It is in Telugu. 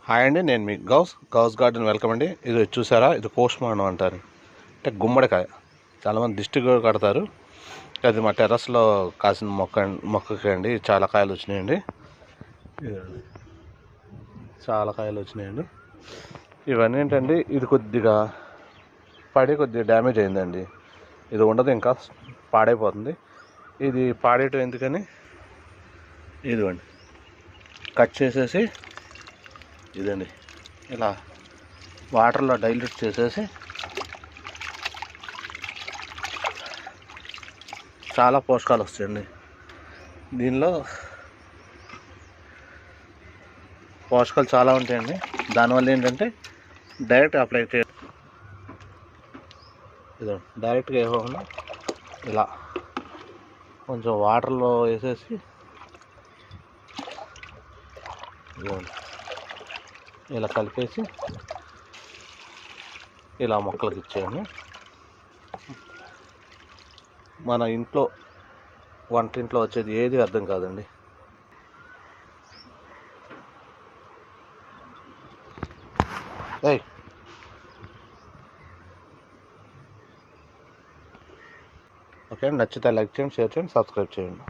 హాయ్ అండి, నేను మీ గౌస్ గార్డెన్ వెల్కమ్ అండి. ఇది చూసారా, ఇది పోస్ట్మార్టం అంటారు. అంటే గుమ్మడికాయ చాలామంది దిష్టి కూడా కడతారు. అది మా టెర్రస్లో కాసిన మొక్కకి అండి. చాలా కాయలు వచ్చినాయండి, చాలా కాయలు వచ్చినాయండి. ఇవన్నీ ఏంటండి, ఇది కొద్దిగా కొద్దిగా డ్యామేజ్ అయిందండి. ఇది ఉండదు, ఇంకా పాడైపోతుంది. ఇది పాడేయటం ఎందుకని ఇదిగోండి కట్ చేసేసి ఇదండి ఇలా వాటర్లో డైల్యూట్ చేసేసి చాలా పోషకాలు వస్తాయండి. దీనిలో పోషకాలు చాలా ఉంటాయండి. దానివల్ల ఏంటంటే డైరెక్ట్ అప్లై ఇదో డైరెక్ట్గా ఇవ్వకుండా ఇలా కొంచెం వాటర్లో వేసేసి ఇలా కలిపేసి ఇలా మొక్కలకు ఇచ్చేయండి. మన ఇంట్లో వంటింట్లో వచ్చేది ఏది అర్థం కాదండి. ఓకే, నచ్చితే లైక్ చేయండి, షేర్ చేయండి, సబ్స్క్రైబ్ చేయండి.